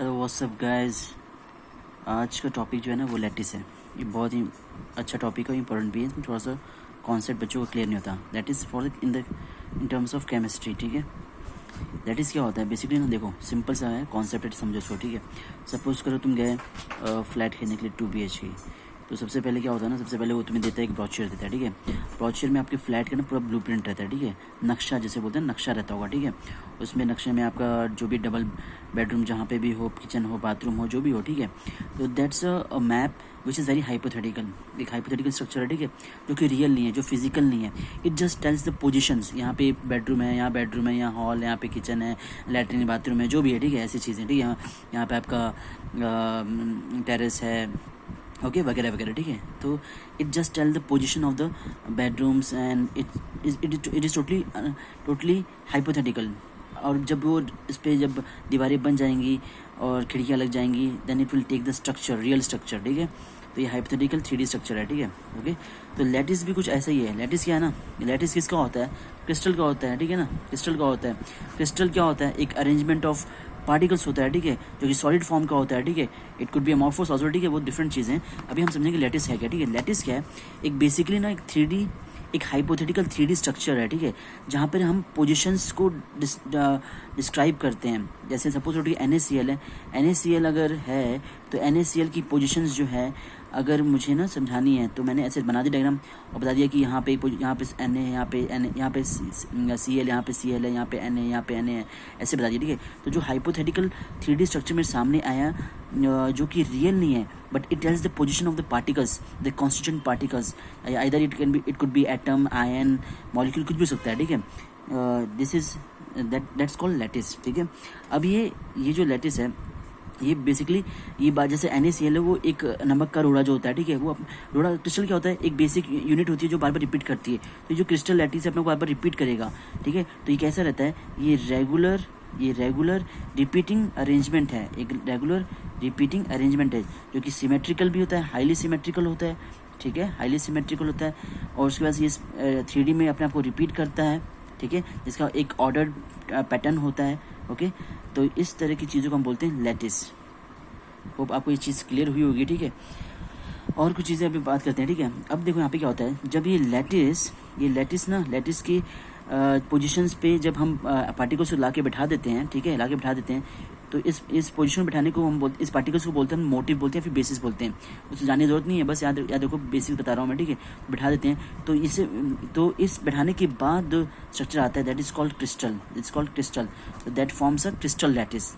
Hello what's up guys. आज का topic जो है ना वो लैटिस है। ये बहुत ही अच्छा टॉपिक है, इंपॉर्टेंट भी है। इसमें थोड़ा सा कॉन्सेप्ट बच्चों को क्लियर नहीं होता। That is for in terms of chemistry. ठीक है, लैटिस क्या होता है बेसिकली ना, देखो सिंपल सा है कॉन्सेप्ट, समझो इसको। ठीक है, सपोज करो तुम गए फ्लैट खरीदने के लिए 2 BHK। तो सबसे पहले क्या होता है ना, सबसे पहले वो तुम्हें देता है, एक ब्रोचर देता है। ठीक है, ब्रोचर में आपके फ्लैट का ना पूरा ब्लूप्रिंट रहता है। ठीक है, नक्शा जैसे बोलते हैं, नक्शा रहता होगा। ठीक है, उसमें नक्शे में आपका जो भी डबल बेडरूम जहाँ पे भी हो, किचन हो, बाथरूम हो, जो भी हो। ठीक है, तो that's a map which is very hypothetical. एक हाइपोथेटिकल स्ट्रक्चर है। ठीक है, जो कि रियल नहीं है, जो फिजिकल नहीं है। It just tells the positions. यहाँ पे बेडरूम है, यहाँ बेडरूम है, यहाँ हॉल है, यहाँ पे किचन है, लैट्रिन बाथरूम है, जो भी है। ठीक है, ऐसी चीज़ें। ठीक है, यहाँ पे आपका टेरेस है, ओके, वगैरह वगैरह। ठीक है, तो it just tell the position of the bedrooms and it is totally hypothetical. और जब वो इस पर जब दीवारें बन जाएंगी और खिड़कियाँ लग जाएंगी, then it will take the structure, real structure. ठीक है, तो ये हाइपोथेटिकल 3D स्ट्रक्चर है। ठीक है, ओके। तो लैटिस भी कुछ ऐसा ही है। लैटिस क्या है ना, लैटिस किसका होता है? क्रिस्टल का होता है। ठीक है ना, क्रिस्टल का होता है। क्रिस्टल क्या होता है? एक अरेंजमेंट ऑफ पार्टिकल्स होता है। ठीक है, जो कि सॉलिड फॉर्म का होता है। ठीक है, it could be amorphous also. ठीक है, वो डिफरेंट चीज़ें। अभी हम समझेंगे लैटिस है क्या। ठीक है, लैटिस क्या है? एक बेसिकली ना एक 3D, एक हाइपोथेटिकल 3D स्ट्रक्चर है। ठीक है, जहाँ पर हम पोजिशंस को डिस्क्राइब करते हैं। जैसे सपोज छोटी NaCl है, NaCl अगर है तो NaCl की पोजिशंस जो है, अगर मुझे ना समझानी है तो मैंने ऐसे बना दिया डायग्राम और बता दिया कि यहाँ पे Na है, यहाँ पे Cl, यहाँ पे Cl है, यहाँ पे Na, यहाँ पे Na है, ऐसे बता दिया। ठीक है, तो जो हाइपोथेटिकल 3D स्ट्रक्चर मेरे सामने आया, जो कि रियल नहीं है, but it tells the position of the particles, the constituent particles. Either it could be atom, ion, molecule, कुछ भी हो सकता है। ठीक है, this is that's called lattice. ठीक है, अब ये जो लैटिस है, ये बेसिकली ये बात जैसे NaCl है, वो एक नमक का रोड़ा जो होता है। ठीक है, वो रोड़ा क्रिस्टल क्या होता है? एक बेसिक यूनिट होती है जो बार बार रिपीट करती है। तो जो क्रिस्टल लैटिस है अपने को बार बार रिपीट करेगा। ठीक है, तो ये कैसा रहता है? ये रेगुलर रिपीटिंग अरेंजमेंट है। एक रेगुलर रिपीटिंग अरेंजमेंट है जो कि सिमेट्रिकल भी होता है, हाईली सिमेट्रिकल होता है। ठीक है, हाईली सिमेट्रिकल होता है। और उसके बाद ये 3D में अपने आप को रिपीट करता है। ठीक है, जिसका एक ऑर्डर्ड पैटर्न होता है। ओके, तो इस तरह की चीज़ों को हम बोलते हैं लैटिस। होप आपको ये चीज़ क्लियर हुई होगी। ठीक है, और कुछ चीज़ें अभी बात करते हैं। ठीक है, अब देखो यहाँ पे क्या होता है, जब ये लैटिस की पोजीशंस पे जब हम पार्टिकल्स को ला के बैठा देते हैं। ठीक है, ला के बैठा देते हैं, तो इस पोजीशन में बैठाने को हम इस पार्टिकल्स को बोलते हैं, हम मोटिव बोलते हैं, फिर बेसिस बोलते हैं। उससे जानने की जरूरत नहीं है, बस याद देखो, बेसिस बता रहा हूँ मैं। ठीक है, बैठा देते हैं, तो इस बैठाने के बाद स्ट्रक्चर आता है, that is called crystal. It's called crystal, that forms a crystal lattice.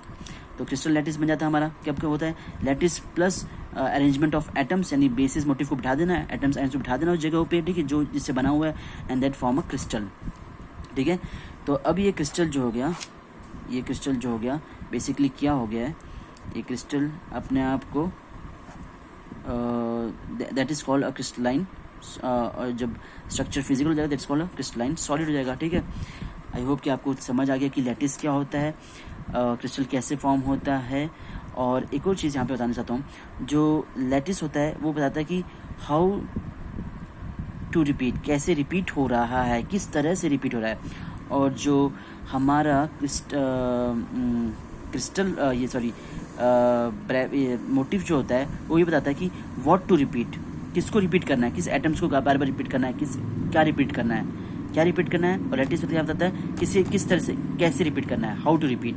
तो क्रिस्टल लैटिस बन जाता है हमारा। क्या होता है? Lattice plus arrangement of atoms, यानी बेसिस मोटिव को बिठा देना है, एटम्स को बिठा देना उस जगह पे। ठीक है, जो जिससे बना हुआ है, and that form a crystal. ठीक है, तो अब ये क्रिस्टल जो हो गया, बेसिकली क्या हो गया है, ये क्रिस्टल अपने आप को that is called a crystalline. और जब स्ट्रक्चर फिजिकल हो जाएगा, that's called a crystalline solid हो जाएगा। ठीक है, आई होप कि आपको समझ आ गया कि लैटिस क्या होता है, क्रिस्टल कैसे फॉर्म होता है। और एक और चीज़ यहाँ पे बताना चाहता हूँ, जो लैटिस होता है वो बताता है कि हाउ टू रिपीट, कैसे रिपीट हो रहा है, किस तरह से रिपीट हो रहा है। और जो हमारा मोटिव जो होता है, वो ये बताता है कि व्हाट टू रिपीट, किसको रिपीट करना है, किस एटम्स को बार बार रिपीट करना है, क्या रिपीट करना है। और लैटिस बताता है किस तरह से, कैसे रिपीट करना है, हाउ टू रिपीट।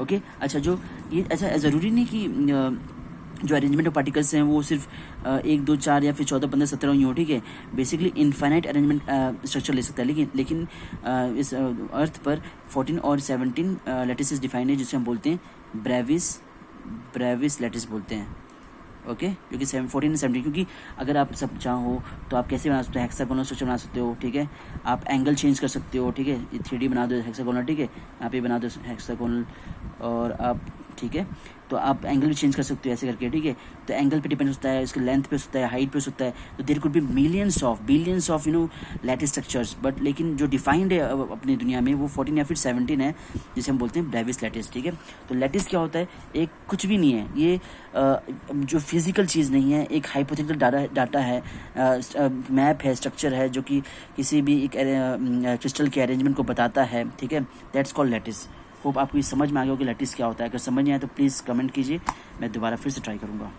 ओके, अच्छा, ज़रूरी नहीं कि जो अरेंजमेंट ऑफ पार्टिकल्स हैं वो सिर्फ 1 2 4 या फिर 14 15 17 ही हो। ठीक है, बेसिकली इनफाइनाइट अरेंजमेंट स्ट्रक्चर ले सकता है। लेकिन इस अर्थ पर 14 और 17 लैटिस डिफाइंड है, जिसे हम बोलते हैं ब्रेविस लैटिस बोलते हैं। ओके, क्योंकि 14 और 17, क्योंकि अगर आप सब चाहो तो आप कैसे बना सकते हो, हेक्सागोनल स्ट्रक्चर बना सकते हो। ठीक है, आप एंगल चेंज कर सकते हो। ठीक है, 3D बना दो हेक्सागोनल। ठीक है, यहाँ पे बना दो हेक्सागोनल, और आप, ठीक है, तो आप एंगल भी चेंज कर सकते हो ऐसे करके। ठीक है, तो एंगल पे डिपेंड होता है, इसके लेंथ पे होता है, हाइट पे होता है। तो there could be billions of lattice structures, but लेकिन जो डिफाइंड है अपनी दुनिया में वो 14 या फिर 17 है, जिसे हम बोलते हैं ब्रेविस लैटिस। ठीक है, तो लैटिस क्या होता है? एक कुछ भी नहीं है, ये जो फिजिकल चीज़ नहीं है, एक हाइपोथेटिकल डाटा है, मैप है, स्ट्रक्चर है, जो कि किसी भी एक क्रिस्टल के अरेंजमेंट को बताता है। ठीक है, दैट्स कॉल्ड लैटिस। होप आपको ये समझ में आ गया हो कि लैटिस क्या होता है। अगर समझ नहीं आया तो प्लीज़ कमेंट कीजिए, मैं दोबारा फिर से ट्राई करूँगा।